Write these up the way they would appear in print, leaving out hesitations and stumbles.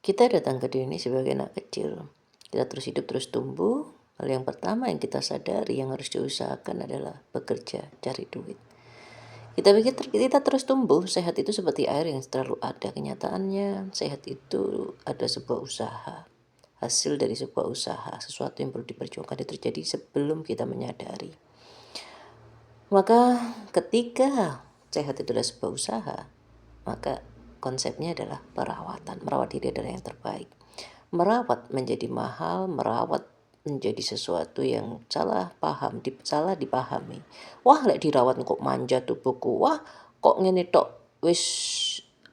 Kita datang ke dunia ini sebagai anak kecil. Kita terus hidup, terus tumbuh. Hal yang pertama yang kita sadari yang harus diusahakan adalah bekerja, cari duit. Kita pikir kita terus tumbuh, sehat itu seperti air yang selalu ada. Kenyataannya, sehat itu ada sebuah usaha. Hasil dari sebuah usaha, sesuatu yang perlu diperjuangkan itu terjadi sebelum kita menyadari. Maka ketika sehat itu adalah sebuah usaha, maka konsepnya adalah perawatan. Merawat diri adalah yang terbaik. Merawat menjadi mahal, merawat menjadi sesuatu yang salah dipahami. Wah, lek dirawat kok manja tubuhku. Wah, kok ngene tok wis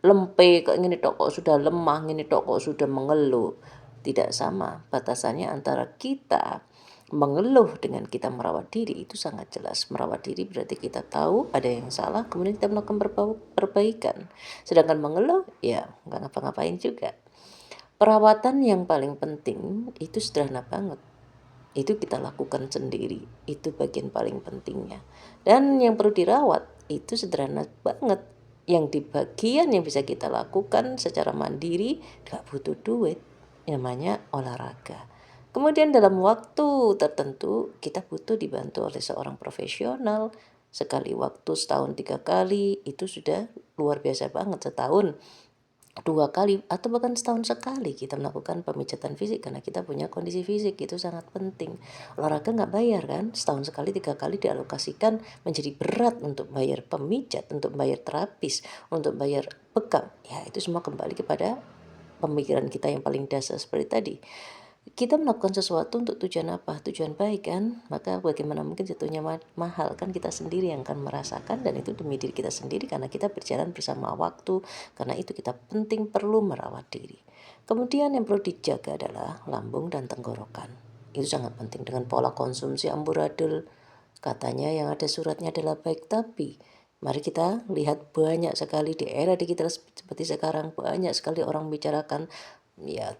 lempe, kok ngene tok kok sudah lemah, ngene tok kok sudah mengeluh. Tidak sama batasannya antara kita mengeluh dengan kita merawat diri itu sangat jelas. Merawat diri berarti kita tahu ada yang salah, kemudian kita melakukan perbaikan. Sedangkan mengeluh, ya nggak ngapa-ngapain juga. Perawatan yang paling penting itu sederhana banget. Itu kita lakukan sendiri. Itu bagian paling pentingnya. Dan yang perlu dirawat itu sederhana banget. Yang di bagian yang bisa kita lakukan secara mandiri gak butuh duit. Namanya olahraga. Kemudian dalam waktu tertentu kita butuh dibantu oleh seorang profesional. Sekali waktu setahun 3 kali itu sudah luar biasa banget. Setahun 2 kali atau bahkan setahun sekali kita melakukan pemijatan fisik karena kita punya kondisi fisik itu sangat penting. Olahraga nggak bayar kan, setahun sekali 3 kali dialokasikan menjadi berat untuk bayar pemijat, untuk bayar terapis, untuk bayar bekam. Ya itu semua kembali kepada pemikiran kita yang paling dasar seperti tadi. Kita melakukan sesuatu untuk tujuan apa? Tujuan baik kan? Maka bagaimana mungkin jatuhnya mahal kan kita sendiri yang akan merasakan dan itu demi diri kita sendiri karena kita berjalan bersama waktu. Karena itu kita penting perlu merawat diri. Kemudian yang perlu dijaga adalah lambung dan tenggorokan. Itu sangat penting dengan pola konsumsi amburadul. Katanya yang ada suratnya adalah baik tapi mari kita lihat banyak sekali di era digital seperti sekarang banyak sekali orang membicarakan ya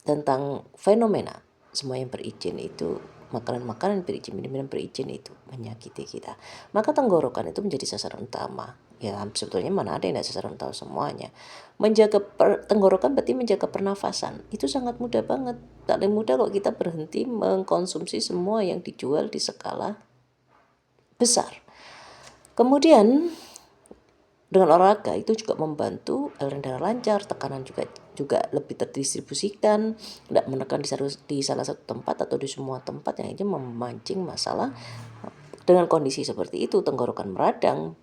tentang fenomena semua yang berizin itu makanan-makanan berizin, minum-minum berizin itu menyakiti kita. Maka tenggorokan itu menjadi sasaran utama. Ya sebetulnya mana ada yang tidak sasaran utama semuanya. Menjaga tenggorokan berarti menjaga pernafasan. Itu sangat mudah banget. Tak lebih mudah kalau kita berhenti mengkonsumsi semua yang dijual di skala besar. Kemudian dengan olahraga itu juga membantu aliran darah lancar, tekanan juga lebih terdistribusikan, tidak menekan di salah satu tempat atau di semua tempat yang ini memancing masalah. Dengan kondisi seperti itu tenggorokan meradang,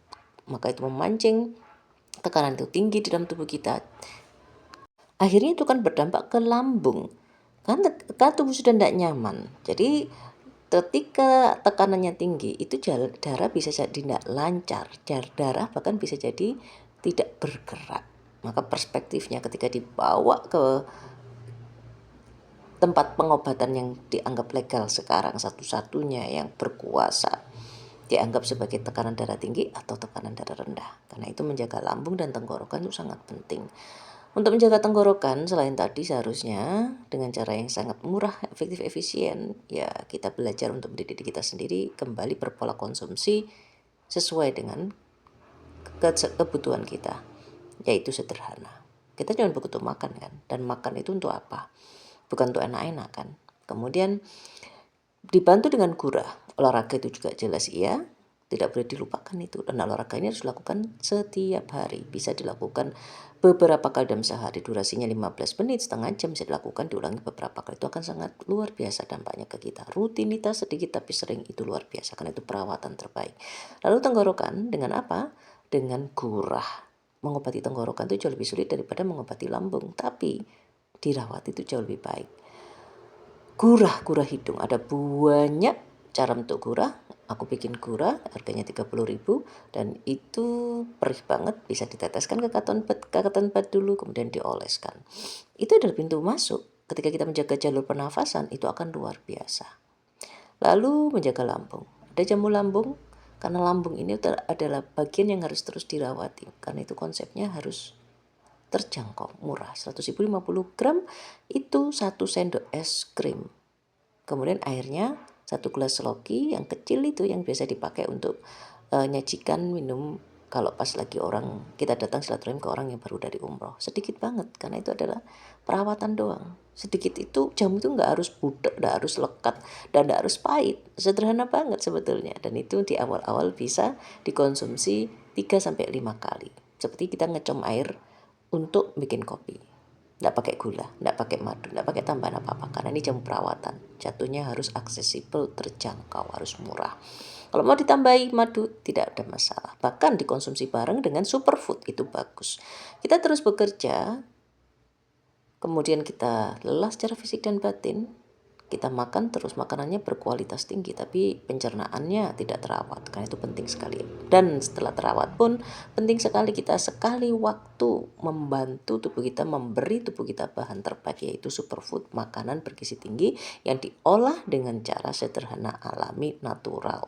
maka itu memancing tekanan itu tinggi di dalam tubuh kita. Akhirnya itu kan berdampak ke lambung. Kan tubuh sudah tidak nyaman. Jadi ketika tekanannya tinggi itu darah bisa jadi tidak lancar, darah bahkan bisa jadi tidak bergerak. Maka perspektifnya ketika dibawa ke tempat pengobatan yang dianggap legal sekarang satu-satunya yang berkuasa dianggap sebagai tekanan darah tinggi atau tekanan darah rendah. Karena itu menjaga lambung dan tenggorokan itu sangat penting. Untuk menjaga tenggorokan selain tadi seharusnya dengan cara yang sangat murah, efektif, efisien, ya kita belajar untuk mendidik kita sendiri kembali berpola konsumsi sesuai dengan kebutuhan kita, yaitu sederhana. Kita cuma butuh makan kan, dan makan itu untuk apa? Bukan untuk enak-enak kan. Kemudian dibantu dengan gurah, olahraga itu juga jelas iya, tidak boleh dilupakan itu. Dan olahraga ini harus dilakukan setiap hari. Bisa dilakukan beberapa kali dalam sehari. Durasinya 15 menit, setengah jam bisa dilakukan, diulangi beberapa kali. Itu akan sangat luar biasa dampaknya ke kita. Rutinitas sedikit tapi sering itu luar biasa. Karena itu perawatan terbaik. Lalu tenggorokan dengan apa? Dengan gurah. Mengobati tenggorokan itu jauh lebih sulit daripada mengobati lambung. Tapi dirawat itu jauh lebih baik. Gurah hidung. Ada banyak cara untuk gurah. Aku bikin gurah harganya 30.000 dan itu perih banget, bisa diteteskan ke cotton bud dulu kemudian dioleskan. Itu adalah pintu masuk. Ketika kita menjaga jalur pernafasan itu akan luar biasa. Lalu menjaga lambung. Ada jamu lambung karena lambung ini adalah bagian yang harus terus dirawati. Karena itu konsepnya harus terjangkau, murah. 100.050 gram itu 1 sendok es krim. Kemudian airnya 1 gelas loki yang kecil itu yang biasa dipakai untuk nyajikan minum kalau pas lagi kita datang silaturahim ke orang yang baru dari umroh. Sedikit banget, karena itu adalah perawatan doang. Sedikit itu, jamu itu nggak harus budak, nggak harus lekat, dan nggak harus pahit. Sederhana banget sebetulnya. Dan itu di awal-awal bisa dikonsumsi 3-5 kali. Seperti kita ngecom air untuk bikin kopi. Nggak pakai gula, nggak pakai madu, nggak pakai tambahan apa-apa. Karena ini jamu perawatan. Jatuhnya harus aksesibel, terjangkau, harus murah. Kalau mau ditambahi madu, tidak ada masalah. Bahkan dikonsumsi bareng dengan superfood, itu bagus. Kita terus bekerja, kemudian kita lelah secara fisik dan batin, kita makan terus makanannya berkualitas tinggi, tapi pencernaannya tidak terawat, karena itu penting sekali. Dan setelah terawat pun, penting sekali kita sekali waktu membantu tubuh kita, memberi tubuh kita bahan terbaik, yaitu superfood, makanan bergizi tinggi yang diolah dengan cara sederhana, alami, natural.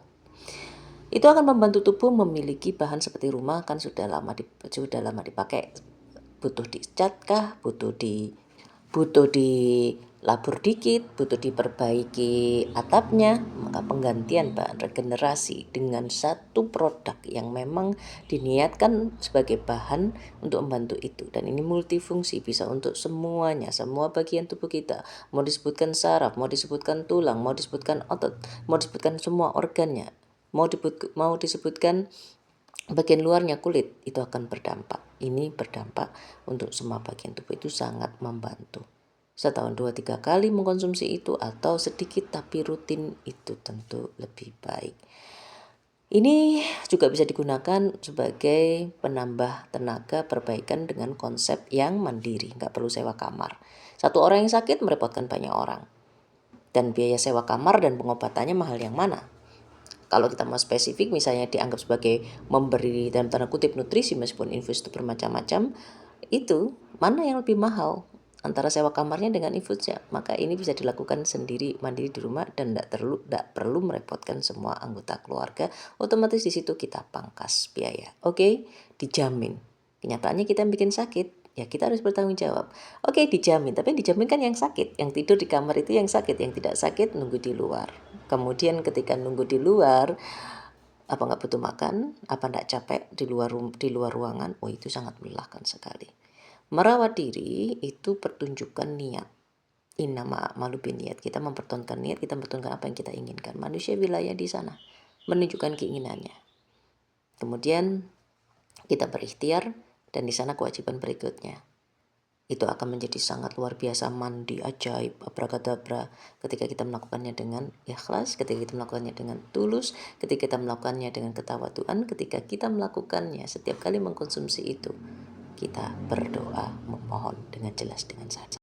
Itu akan membantu tubuh memiliki bahan seperti rumah kan sudah lama dipakai, butuh dicat kah, butuh dilabur dikit, butuh diperbaiki atapnya, maka penggantian bahan regenerasi dengan satu produk yang memang diniatkan sebagai bahan untuk membantu itu. Dan ini multifungsi, bisa untuk semuanya, semua bagian tubuh kita. Mau disebutkan saraf, mau disebutkan tulang, mau disebutkan otot, mau disebutkan semua organnya, mau disebutkan bagian luarnya kulit, itu akan berdampak. Ini berdampak untuk semua bagian tubuh, itu sangat membantu. Setahun 2-3 kali mengkonsumsi itu, atau sedikit tapi rutin, itu tentu lebih baik. Ini juga bisa digunakan sebagai penambah tenaga perbaikan dengan konsep yang mandiri, nggak perlu sewa kamar. Satu orang yang sakit merepotkan banyak orang. Dan biaya sewa kamar dan pengobatannya mahal yang mana? Kalau kita mau spesifik, misalnya dianggap sebagai memberi dalam tanda kutip nutrisi, meskipun infus itu bermacam-macam, itu mana yang lebih mahal antara sewa kamarnya dengan infusnya? Maka ini bisa dilakukan sendiri, mandiri di rumah, dan tidak perlu merepotkan semua anggota keluarga. Otomatis di situ kita pangkas biaya. Oke, dijamin. Kenyataannya kita yang bikin sakit, ya kita harus bertanggung jawab. Oke, dijamin, tapi dijamin kan yang sakit, yang tidur di kamar itu yang sakit, yang tidak sakit nunggu di luar. Kemudian ketika nunggu di luar, apa nggak butuh makan, apa nggak capek di luar ruangan, itu sangat melelahkan sekali. Merawat diri itu pertunjukan niat. Innama malu niat, kita mempertontonkan niat, kita mempertontonkan apa yang kita inginkan. Manusia wilayah di sana, menunjukkan keinginannya. Kemudian kita berikhtiar, dan di sana kewajiban berikutnya. Itu akan menjadi sangat luar biasa, mandi ajaib, abrakadabra, ketika kita melakukannya dengan ikhlas, ketika kita melakukannya dengan tulus, ketika kita melakukannya dengan ketawaduan, ketika kita melakukannya setiap kali mengkonsumsi itu, kita berdoa, memohon dengan jelas, dengan saja.